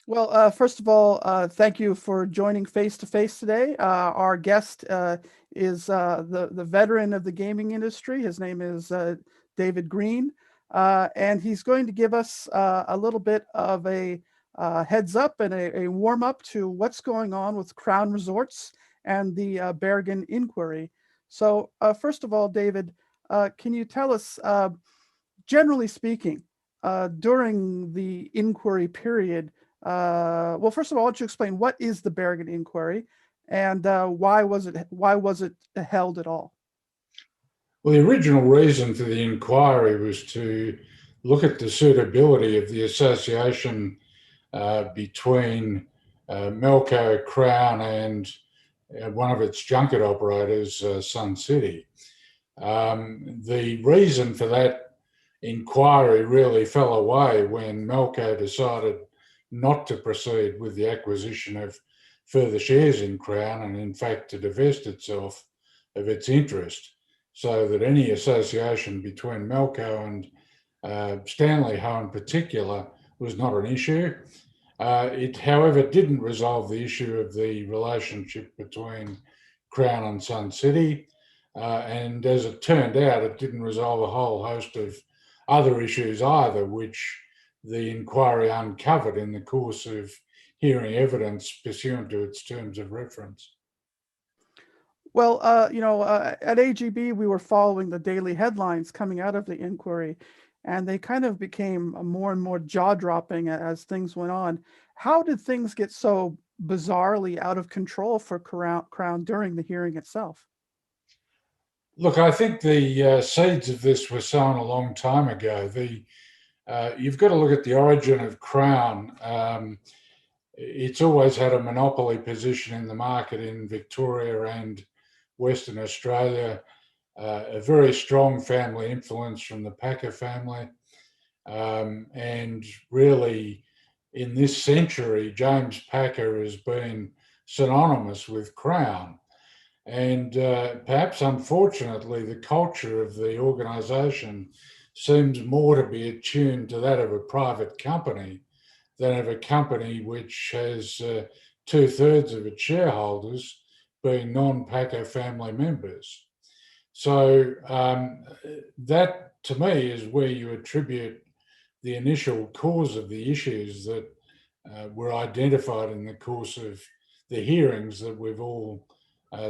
Well, first of all, thank you for joining Face to Face today. Our guest is the veteran of the gaming industry. His name is David Green, and he's going to give us a little bit of a heads up and a warm up to what's going on with Crown Resorts and the Bergin Inquiry. So, first of all, David, can you tell us, generally speaking, during the inquiry period? Well, first of all, why don't you explain what is the Bergin Inquiry, and why was it held at all? Well, the original reason for the inquiry was to look at the suitability of the association between Melco, Crown, and one of its junket operators, Sun City. The reason for that inquiry really fell away when Melco decided not to proceed with the acquisition of further shares in Crown and, in fact, to divest itself of its interest, so that any association between Melco and Stanley Ho in particular was not an issue. It, however, didn't resolve the issue of the relationship between Crown and Sun City. And as it turned out, it didn't resolve a whole host of other issues either, which the inquiry uncovered in the course of hearing evidence pursuant to its terms of reference. Well, at AGB, we were following the daily headlines coming out of the inquiry, and they kind of became more and more jaw-dropping as things went on. How did things get so bizarrely out of control for Crown during the hearing itself? Look, I think the seeds of this were sown a long time ago. You've got to look at the origin of Crown. It's always had a monopoly position in the market in Victoria and Western Australia, a very strong family influence from the Packer family. And really, in this century, James Packer has been synonymous with Crown. And perhaps unfortunately, the culture of the organisation seems more to be attuned to that of a private company than of a company which has 2/3 of its shareholders being non-Packer family members. So that, to me, is where you attribute the initial cause of the issues that were identified in the course of the hearings that we've all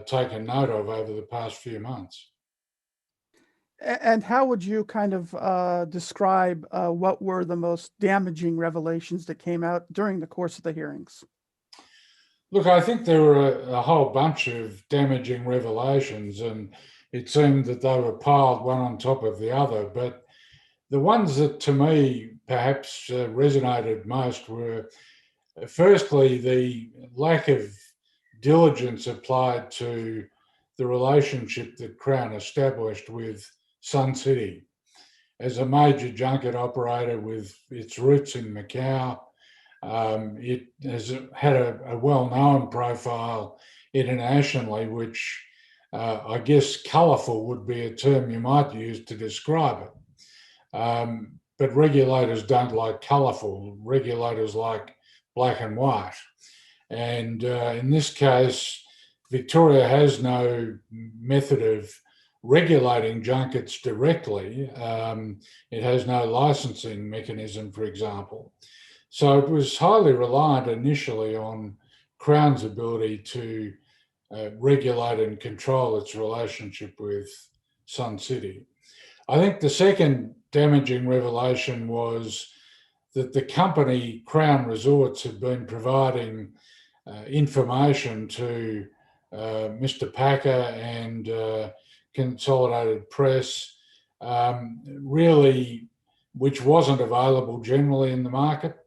taken note of over the past few months. And how would you kind of describe what were the most damaging revelations that came out during the course of the hearings? Look, I think there were a whole bunch of damaging revelations, and it seemed that they were piled one on top of the other. But the ones that to me perhaps resonated most were firstly the lack of diligence applied to the relationship that Crown established with Sun City as a major junket operator with its roots in Macau. It has had a well-known profile internationally, which I guess colourful would be a term you might use to describe it. But regulators don't like colourful. Regulators like black and white. And in this case, Victoria has no method of regulating junkets directly. It has no licensing mechanism, for example. So it was highly reliant initially on Crown's ability to regulate and control its relationship with Sun City. I think the second damaging revelation was that the company Crown Resorts had been providing information to Mr. Packer and Consolidated Press, really, which wasn't available generally in the market.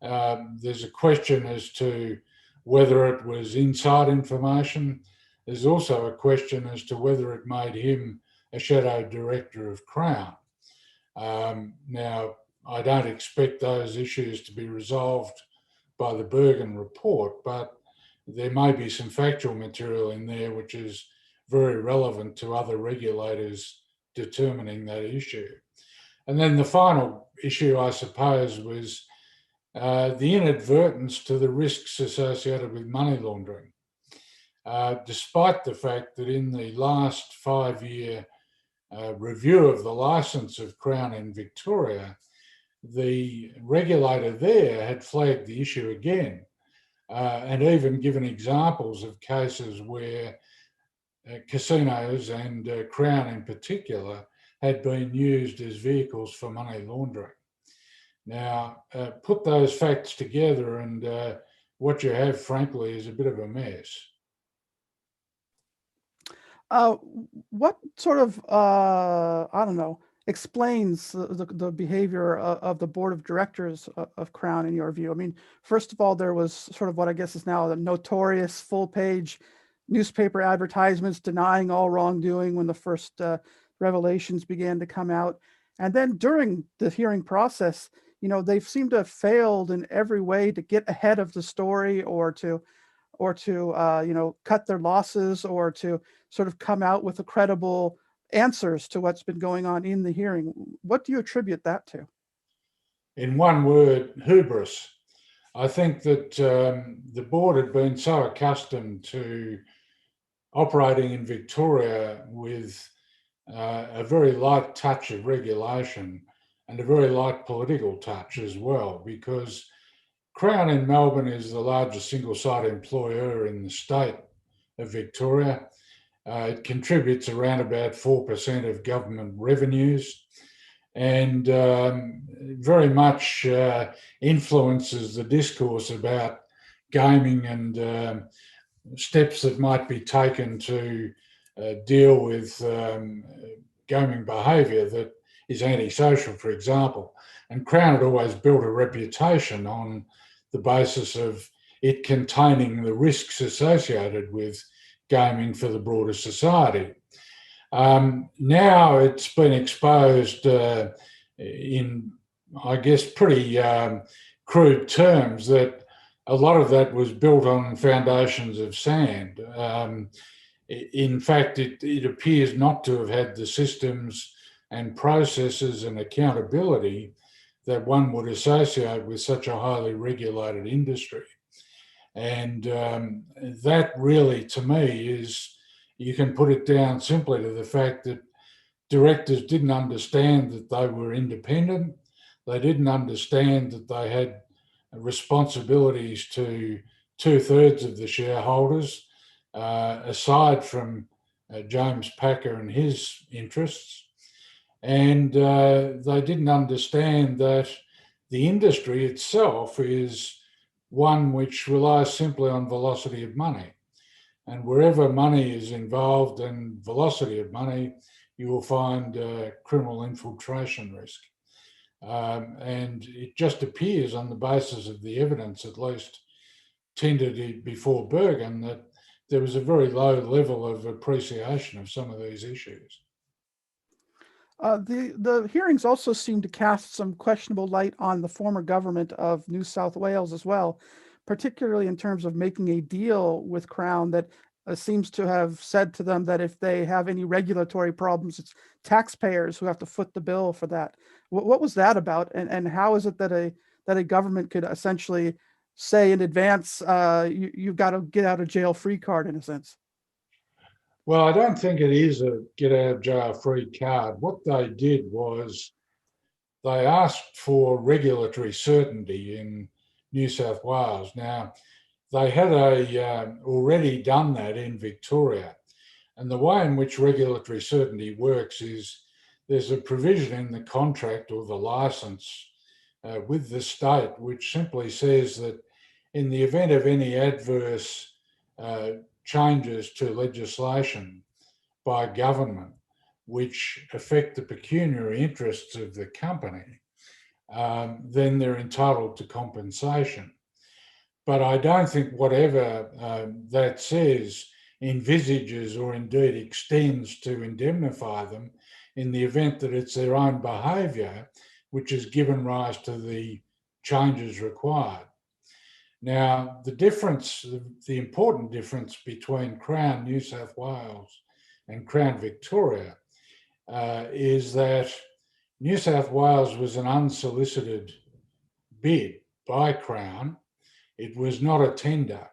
There's a question as to whether it was inside information. There's also a question as to whether it made him a shadow director of Crown. Now, I don't expect those issues to be resolved by the Bergin report, but there may be some factual material in there which is very relevant to other regulators determining that issue. And then the final issue, I suppose, was the inadvertence to the risks associated with money laundering, despite the fact that in the last 5-year review of the licence of Crown in Victoria, the regulator there had flagged the issue again, and even given examples of cases where casinos and Crown in particular had been used as vehicles for money laundering. Now, put those facts together and what you have, frankly, is a bit of a mess. What sort of, I don't know, explains the behavior of the board of directors of Crown in your view? I mean, first of all, there was sort of what I guess is now the notorious full-page newspaper advertisements denying all wrongdoing when the first revelations began to come out. And then during the hearing process, they seem to have failed in every way to get ahead of the story or to cut their losses or to sort of come out with credible answers to what's been going on in the hearing. What do you attribute that to? In one word, hubris. I think that the board had been so accustomed to operating in Victoria with a very light touch of regulation and a very light political touch as well, because Crown in Melbourne is the largest single-site employer in the state of Victoria. It contributes around about 4% of government revenues and very much influences the discourse about gaming and steps that might be taken to deal with gaming behaviour that is antisocial, for example. And Crown had always built a reputation on the basis of it containing the risks associated with gaming for the broader society. Now it's been exposed in, I guess, pretty crude terms that a lot of that was built on foundations of sand. In fact, it appears not to have had the systems and processes and accountability that one would associate with such a highly regulated industry. And that really, to me, is, you can put it down simply to the fact that directors didn't understand that they were independent. They didn't understand that they had responsibilities to 2/3 of the shareholders, aside from James Packer and his interests. And they didn't understand that the industry itself is one which relies simply on velocity of money. And wherever money is involved and velocity of money, you will find criminal infiltration risk. And it just appears on the basis of the evidence, at least tendered before Bergin, that there was a very low level of appreciation of some of these issues. The hearings also seem to cast some questionable light on the former government of New South Wales as well, particularly in terms of making a deal with Crown that seems to have said to them that if they have any regulatory problems, it's taxpayers who have to foot the bill for that. What was that about? And how is it that a government could essentially say in advance, you've got to get out of jail free card in a sense? Well, I don't think it is a get out of jail free card. What they did was they asked for regulatory certainty in New South Wales. Now, they had already done that in Victoria. And the way in which regulatory certainty works is there's a provision in the contract or the licence with the state which simply says that in the event of any adverse changes to legislation by government which affect the pecuniary interests of the company, then they're entitled to compensation. But I don't think whatever that says envisages or indeed extends to indemnify them in the event that it's their own behaviour which has given rise to the changes required. Now, the important difference between Crown New South Wales and Crown Victoria is that New South Wales was an unsolicited bid by Crown, it was not a tender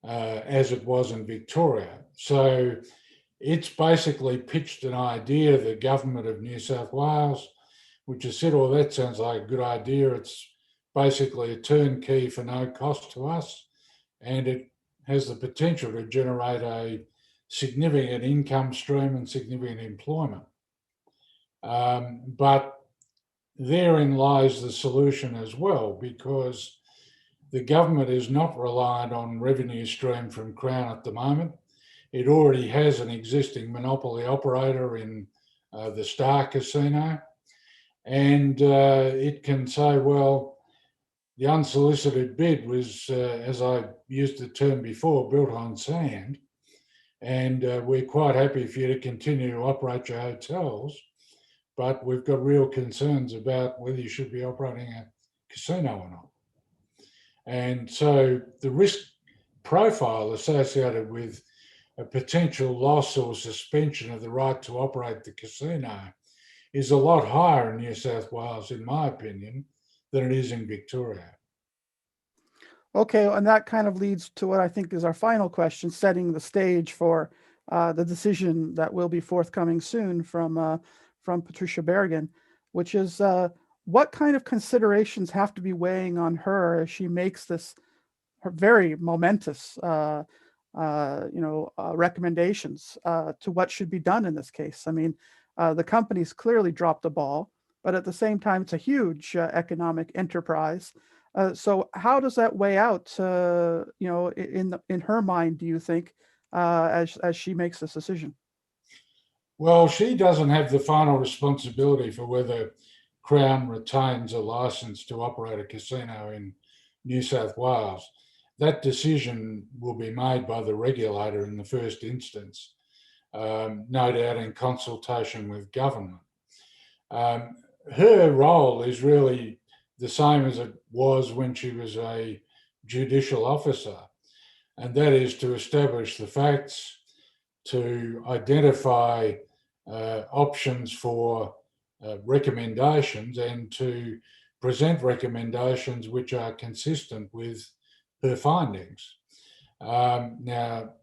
as it was in Victoria. So it's basically pitched an idea to the government of New South Wales, which has said, oh, that sounds like a good idea. It's basically a turnkey for no cost to us, and it has the potential to generate a significant income stream and significant employment. But therein lies the solution as well, because the government is not reliant on revenue stream from Crown at the moment. It already has an existing monopoly operator in the Star Casino, and it can say, well, the unsolicited bid was, as I used the term before, built on sand, and we're quite happy for you to continue to operate your hotels, but we've got real concerns about whether you should be operating a casino or not. And so the risk profile associated with a potential loss or suspension of the right to operate the casino is a lot higher in New South Wales, in my opinion, than it is in Victoria. Okay, and that kind of leads to what I think is our final question, setting the stage for the decision that will be forthcoming soon from Patricia Bergin, which is what kind of considerations have to be weighing on her as she makes this her very momentous recommendations to what should be done in this case. I mean, the company's clearly dropped the ball, but at the same time, it's a huge economic enterprise. So how does that weigh out, in her mind, do you think, as she makes this decision? Well, she doesn't have the final responsibility for whether Crown retains a licence to operate a casino in New South Wales. That decision will be made by the regulator in the first instance, no doubt in consultation with government. Her role is really the same as it was when she was a judicial officer, and that is to establish the facts, to identify options for recommendations, and to present recommendations which are consistent with her findings. Now,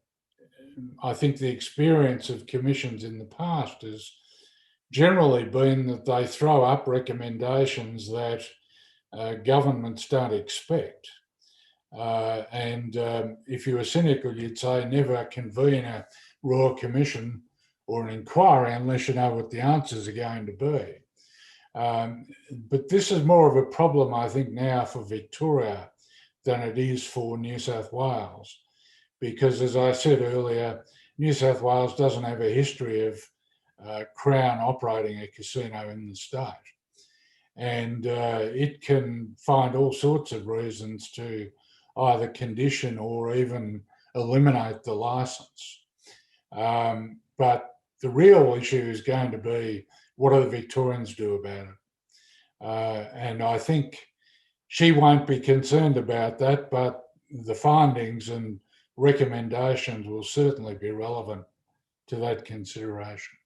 I think the experience of commissions in the past has generally been that they throw up recommendations that governments don't expect. If you were cynical, you'd say never convene a Royal Commission or an inquiry unless you know what the answers are going to be. But this is more of a problem, I think, now for Victoria than it is for New South Wales, because, as I said earlier, New South Wales doesn't have a history of Crown operating a casino in the state. And it can find all sorts of reasons to either condition or even eliminate the licence. But the real issue is going to be, what do the Victorians do about it? And I think she won't be concerned about that, but the findings and recommendations will certainly be relevant to that consideration.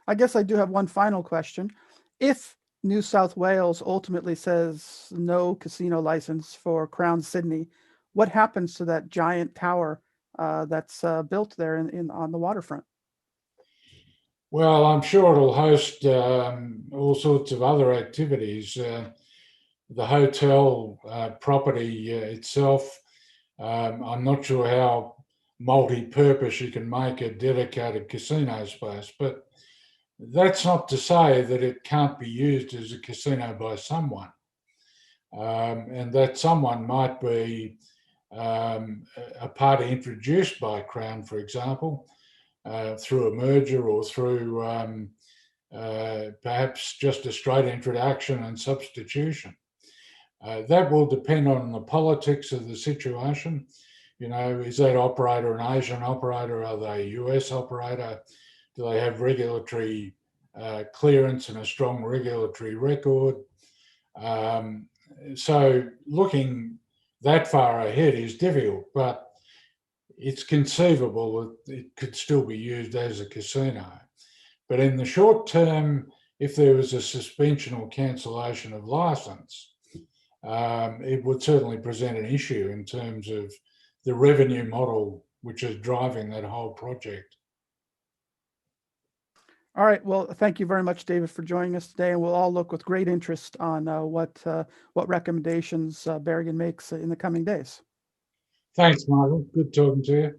I guess I do have one final question. If New South Wales ultimately says no casino license for Crown Sydney, what happens to that giant tower that's built there on the waterfront? Well, I'm sure it'll host all sorts of other activities. The hotel property itself, I'm not sure how multi-purpose you can make a dedicated casino space, but that's not to say that it can't be used as a casino by someone. And that someone might be a party introduced by Crown, for example, through a merger or through perhaps just a straight introduction and substitution. That will depend on the politics of the situation. Is that operator an Asian operator? Are they a US operator? Do they have regulatory clearance and a strong regulatory record? So looking that far ahead is difficult, but it's conceivable that it could still be used as a casino. But in the short term, if there was a suspension or cancellation of licence, it would certainly present an issue in terms of the revenue model which is driving that whole project. All right. Well, thank you very much, David, for joining us today, and we'll all look with great interest on what recommendations Bergin makes in the coming days. Thanks, Michael. Good talking to you.